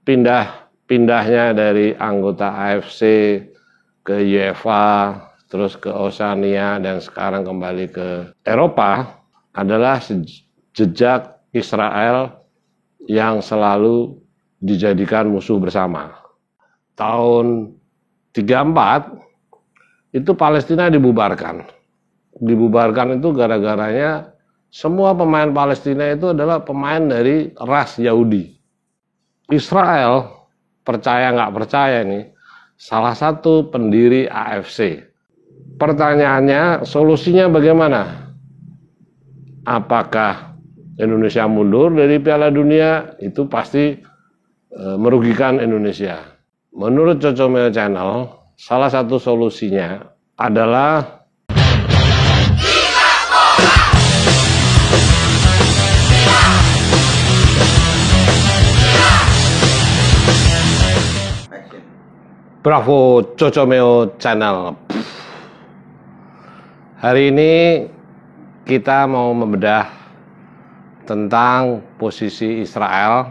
pindahnya dari anggota AFC ke UEFA, terus ke Oseania, dan sekarang kembali ke Eropa adalah jejak Israel yang selalu dijadikan musuh bersama. Tahun 34 itu Palestina dibubarkan. Dibubarkan itu gara-garanya semua pemain Palestina itu adalah pemain dari ras Yahudi. Israel, percaya nggak percaya nih, salah satu pendiri AFC. Pertanyaannya, solusinya bagaimana? Apakah Indonesia mundur dari Piala Dunia? Itu pasti merugikan Indonesia. Menurut Cocomeo Channel, salah satu solusinya adalah Bravo Cocomeo Channel. Hari ini kita mau membedah tentang posisi Israel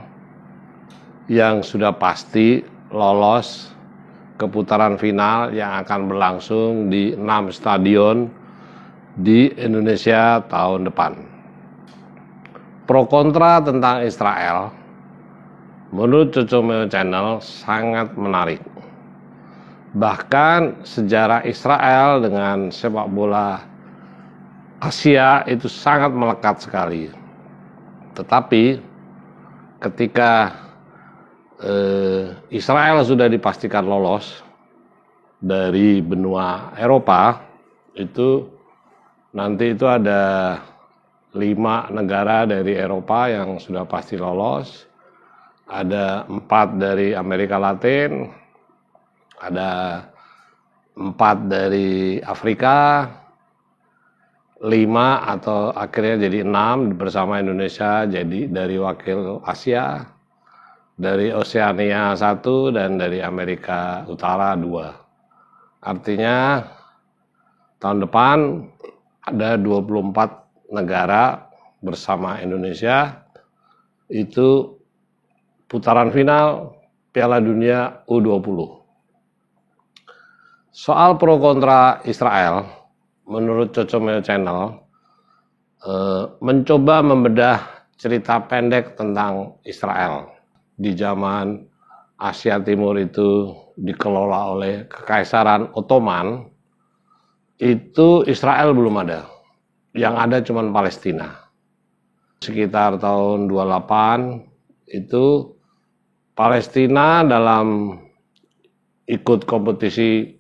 yang sudah pasti lolos ke putaran final yang akan berlangsung di 6 stadion di Indonesia tahun depan. Pro kontra tentang Israel menurut Cocomeo Channel sangat menarik. Bahkan sejarah Israel dengan sepak bola Asia itu sangat melekat sekali. Tetapi ketika Israel sudah dipastikan lolos dari benua Eropa, itu nanti itu ada 5 negara dari Eropa yang sudah pasti lolos, ada 4 dari Amerika Latin, ada 4 dari Afrika, 5 atau akhirnya jadi 6 bersama Indonesia jadi dari wakil Asia, dari Oseania 1 dan dari Amerika Utara 2. Artinya tahun depan ada 24 negara bersama Indonesia itu putaran final Piala Dunia U20. Soal pro kontra Israel, menurut Cocomeo Channel, mencoba membedah cerita pendek tentang Israel. Di zaman Asia Timur itu dikelola oleh Kekaisaran Ottoman, itu Israel belum ada. Yang ada cuma Palestina. Sekitar tahun 28, itu Palestina dalam ikut kompetisi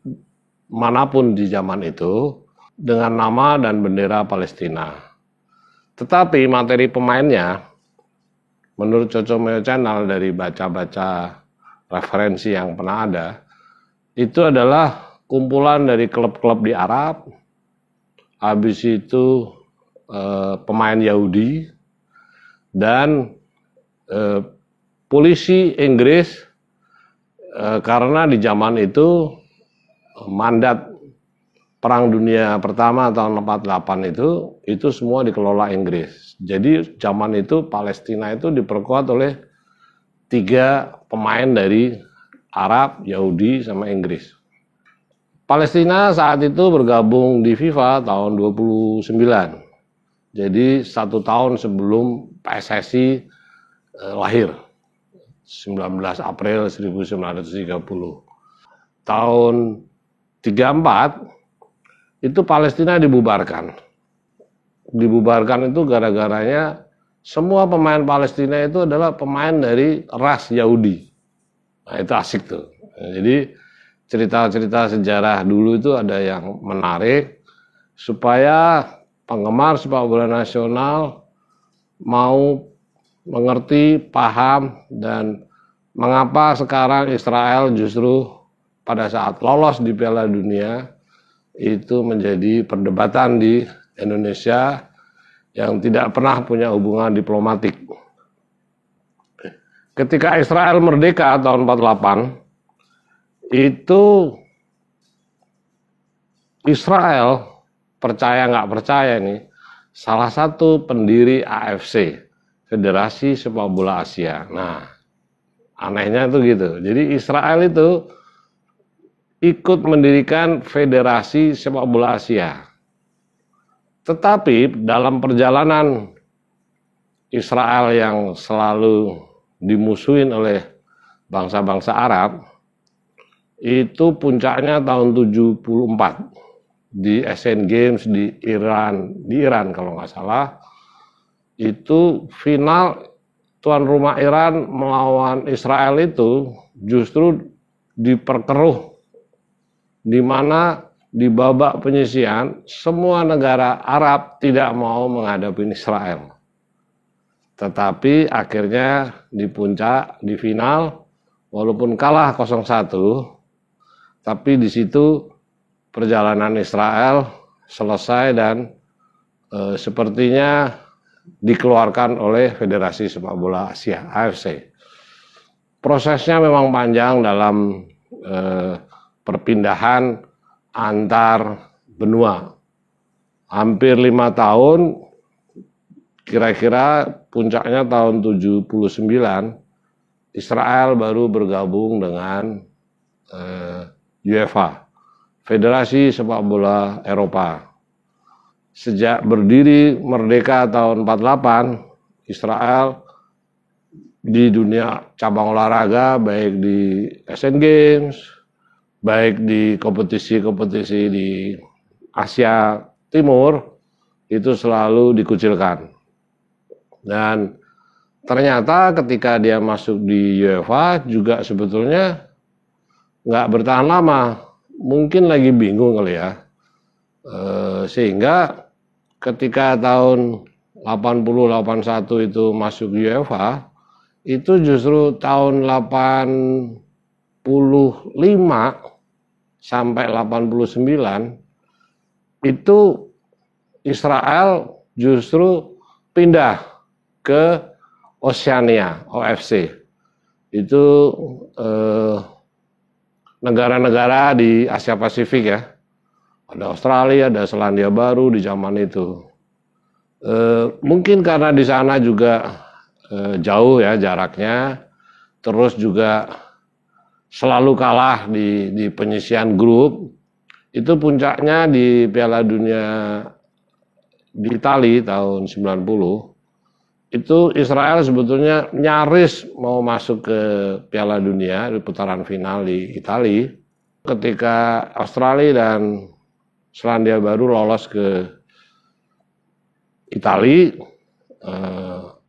manapun di zaman itu dengan nama dan bendera Palestina. Tetapi materi pemainnya menurut Cocomeo Channel dari baca-baca referensi yang pernah ada, itu adalah kumpulan dari klub-klub di Arab, habis itu pemain Yahudi, dan polisi Inggris. Karena di zaman itu mandat Perang Dunia Pertama tahun 48 itu semua dikelola Inggris. Jadi zaman itu Palestina itu diperkuat oleh 3 pemain dari Arab, Yahudi, sama Inggris. Palestina saat itu bergabung di FIFA tahun 29. Jadi 1 tahun sebelum PSSI lahir. 19 April 1930. Tahun 34 itu Palestina dibubarkan. Dibubarkan itu gara-garanya semua pemain Palestina itu adalah pemain dari ras Yahudi. Nah, itu asik tuh. Jadi cerita-cerita sejarah dulu itu ada yang menarik supaya penggemar sepak bola nasional mau mengerti, paham, dan mengapa sekarang Israel justru pada saat lolos di Piala Dunia itu menjadi perdebatan di Indonesia yang tidak pernah punya hubungan diplomatik. Ketika Israel merdeka tahun 48, itu Israel, percaya nggak percaya nih, salah satu pendiri AFC, Federasi Sepak Bola Asia. Nah, Anehnya tuh gitu. Jadi Israel itu ikut mendirikan Federasi Sepak Bola Asia. Tetapi dalam perjalanan Israel yang selalu dimusuhin oleh bangsa-bangsa Arab, itu puncaknya tahun 74 di Asian Games di Iran kalau nggak salah. Itu final tuan rumah Iran melawan Israel itu justru diperkeruh, di mana di babak penyisihan semua negara Arab tidak mau menghadapi Israel. Tetapi akhirnya di puncak, di final, walaupun kalah 0-1, tapi di situ perjalanan Israel selesai dan sepertinya dikeluarkan oleh Federasi Sepak Bola Asia, AFC. Prosesnya memang panjang dalam perpindahan antar benua. Hampir 5 tahun, kira-kira puncaknya tahun 79, Israel baru bergabung dengan UEFA, Federasi Sepak Bola Eropa. Sejak berdiri merdeka tahun 48, Israel di dunia cabang olahraga, baik di Asian Games, baik di kompetisi-kompetisi di Asia Timur, itu selalu dikucilkan. Dan ternyata ketika dia masuk di UEFA juga sebetulnya nggak bertahan lama, mungkin lagi bingung kali ya. Sehingga ketika tahun 80-81 itu masuk UEFA, itu justru tahun 85 sampai 89 itu Israel justru pindah ke Oceania, OFC. Itu negara-negara di Asia Pasifik ya. Ada Australia, ada Selandia Baru di zaman itu. Mungkin karena di sana juga jauh ya jaraknya, terus juga selalu kalah di penyisihan grup. Itu puncaknya di Piala Dunia di Italia tahun 90. Itu Israel sebetulnya nyaris mau masuk ke Piala Dunia di putaran final di Italia. Ketika Australia dan Selandia Baru lolos ke Italia,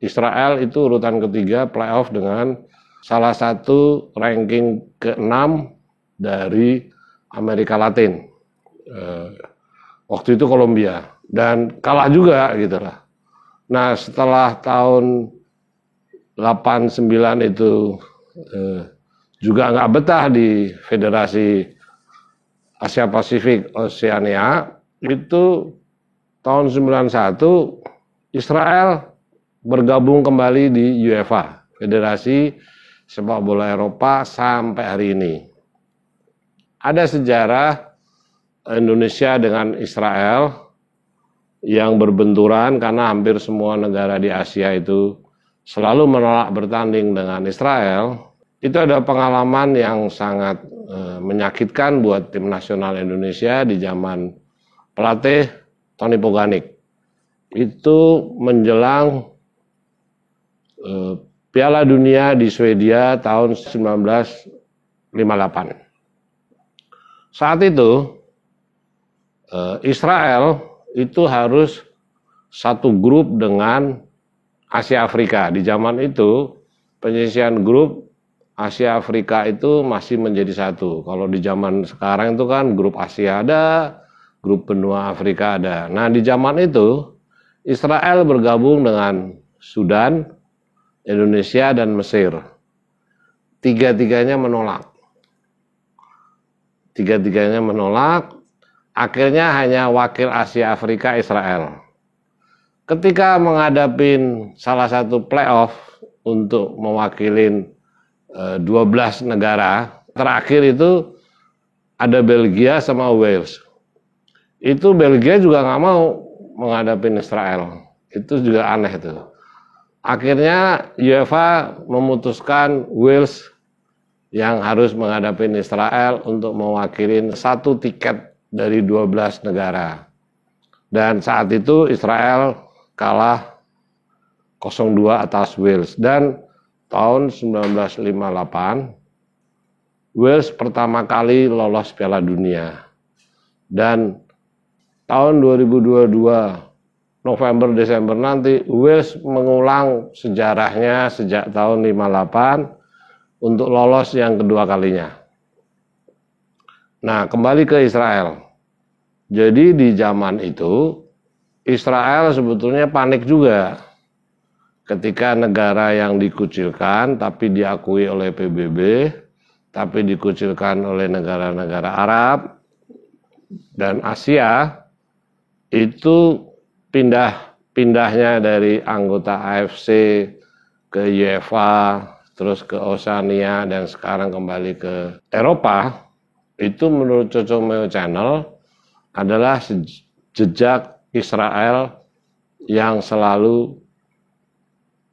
Israel itu urutan ketiga playoff dengan salah satu ranking ke-6 dari Amerika Latin. Waktu itu Kolombia, dan kalah juga gitu lah. Nah setelah tahun 89 itu juga nggak betah di Federasi Asia Pasifik Oceania, itu tahun 91 Israel bergabung kembali di UEFA, Federasi Sepak Bola Eropa sampai hari ini. Ada sejarah Indonesia dengan Israel yang berbenturan karena hampir semua negara di Asia itu selalu menolak bertanding dengan Israel. Itu ada pengalaman yang sangat menyakitkan buat tim nasional Indonesia di zaman pelatih Tony Poganik. Itu menjelang Piala Dunia di Swedia tahun 1958. Saat itu Israel itu harus satu grup dengan Asia Afrika. Di zaman itu penyisihan grup Asia Afrika itu masih menjadi satu. Kalau di zaman sekarang itu kan grup Asia ada, grup benua Afrika ada. Nah di zaman itu Israel bergabung dengan Sudan, Indonesia, dan Mesir. Tiga-tiganya menolak. Tiga-tiganya menolak. Akhirnya hanya wakil Asia Afrika Israel. Ketika menghadapi salah satu playoff untuk mewakilin 12 negara, terakhir itu ada Belgia sama Wales. Itu Belgia juga nggak mau menghadapi Israel. Itu juga aneh tuh. Akhirnya UEFA memutuskan Wales yang harus menghadapi Israel untuk mewakili satu tiket dari 12 negara. Dan saat itu Israel kalah 0-2 atas Wales. Dan tahun 1958 Wales pertama kali lolos Piala Dunia. Dan tahun 2022 November Desember nanti Wales mengulang sejarahnya sejak tahun 58 untuk lolos yang kedua kalinya. Nah, kembali ke Israel. Jadi di zaman itu Israel sebetulnya panik juga ketika negara yang dikucilkan tapi diakui oleh PBB, tapi dikucilkan oleh negara-negara Arab dan Asia itu pindahnya dari anggota AFC ke UEFA, terus ke Oceania, dan sekarang kembali ke Eropa, itu menurut Cocomeo Channel adalah jejak Israel yang selalu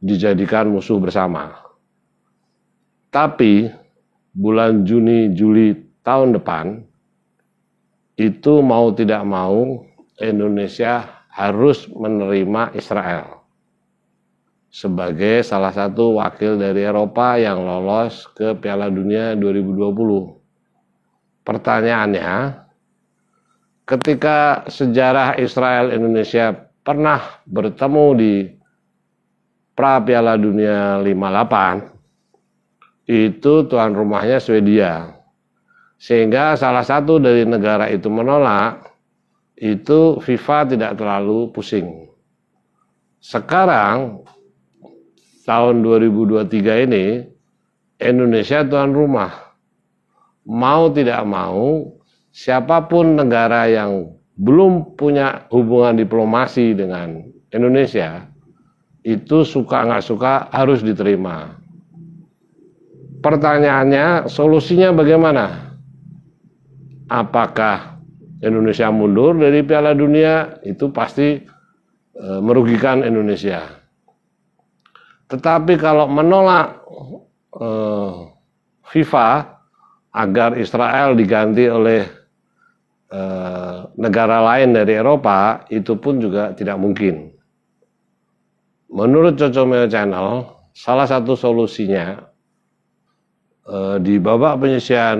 dijadikan musuh bersama. Tapi bulan Juni, Juli tahun depan, itu mau tidak mau Indonesia harus menerima Israel sebagai salah satu wakil dari Eropa yang lolos ke Piala Dunia 2020. Pertanyaannya, ketika sejarah Israel Indonesia pernah bertemu di pra Piala Dunia 58, itu tuan rumahnya Swedia. Sehingga salah satu dari negara itu menolak, itu FIFA tidak terlalu pusing. Sekarang tahun 2023 ini Indonesia tuan rumah. Mau tidak mau, siapapun negara yang belum punya hubungan diplomasi dengan Indonesia, itu suka nggak suka harus diterima. Pertanyaannya, solusinya bagaimana? Apakah Indonesia mundur dari Piala Dunia? Itu pasti merugikan Indonesia. Tetapi kalau menolak FIFA agar Israel diganti oleh negara lain dari Eropa, itu pun juga tidak mungkin. Menurut Cocomeo Channel, salah satu solusinya di babak penyisihan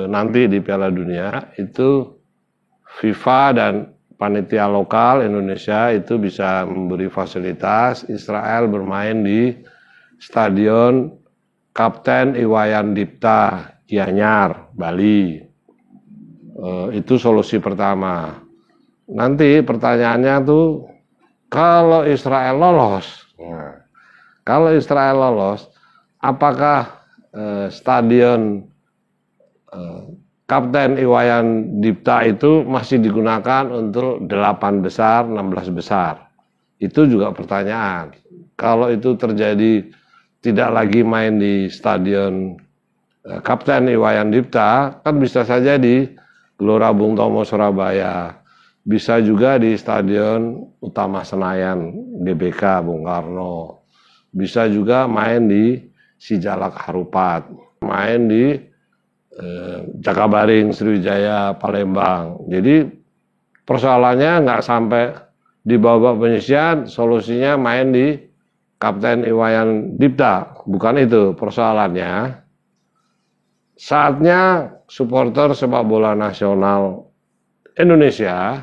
nanti di Piala Dunia itu FIFA dan panitia lokal Indonesia itu bisa memberi fasilitas Israel bermain di Stadion Kapten Iwayan Dipta Gianyar, Bali. Itu solusi pertama. Nanti pertanyaannya tuh, kalau Israel lolos, apakah Stadion Kapten Iwayan Dipta itu masih digunakan untuk 8 besar, 16 besar? Itu juga pertanyaan. Kalau itu terjadi tidak lagi main di Stadion Kapten Iwayan Dipta, kan bisa saja di Gelora Bung Tomo Surabaya. Bisa juga di Stadion Utama Senayan GBK Bung Karno. Bisa juga main di Sijalak Harupat. Main di Jakabaring, Sriwijaya, Palembang. Jadi persoalannya nggak sampai di babak penyisihan, solusinya main di Kapten Iwayan Dipta. Bukan itu persoalannya. Saatnya supporter sepak bola nasional Indonesia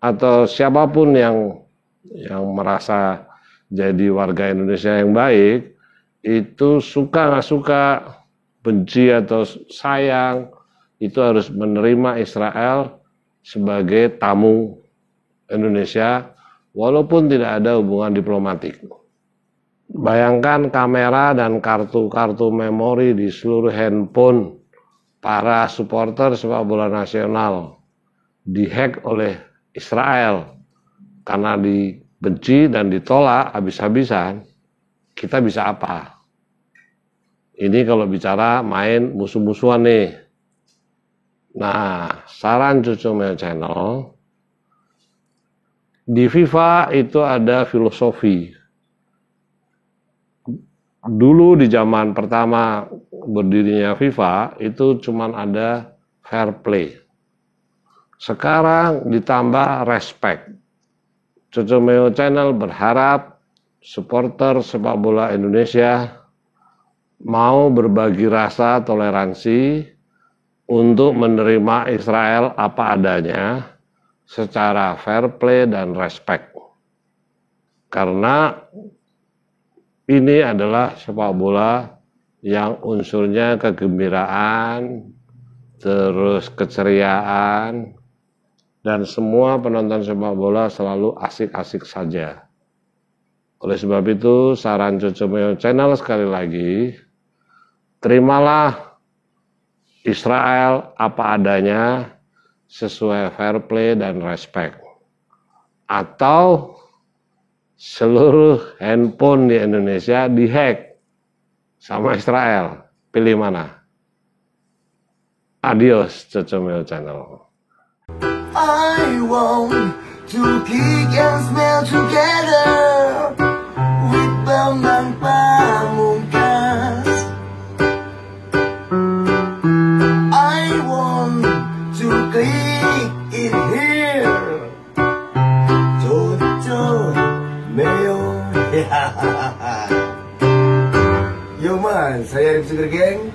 atau siapapun yang merasa jadi warga Indonesia yang baik, itu suka nggak suka, benci atau sayang, itu harus menerima Israel sebagai tamu Indonesia walaupun tidak ada hubungan diplomatik. Bayangkan kamera dan kartu-kartu memori di seluruh handphone para supporter sepak bola nasional dihack oleh Israel karena dibenci dan ditolak habis-habisan. Kita bisa apa? Ini kalau bicara main musuh-musuhan nih. Nah, saran Cocomeo Channel, di FIFA itu ada filosofi Dulu di zaman pertama berdirinya FIFA itu cuman ada fair play. Sekarang ditambah respect. Cocomeo Channel berharap supporter sepak bola Indonesia mau berbagi rasa toleransi untuk menerima Israel apa adanya secara fair play dan respect. Karena ini adalah sepak bola yang unsurnya kegembiraan, terus keceriaan, dan semua penonton sepak bola selalu asik-asik saja. Oleh sebab itu, saran Cocomeo Channel sekali lagi, terimalah Israel apa adanya sesuai fair play dan respect. Atau seluruh handphone di Indonesia dihack sama Israel. Pilih mana? Adios, Cocomeo Channel. I want to kick and smell together with Bambang Pamungkas. I want to click in here. Cocomeo. Yo man, saya Rip Sugar Gang.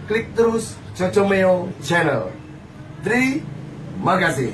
Klik terus Cocomeo Channel. Terima kasih.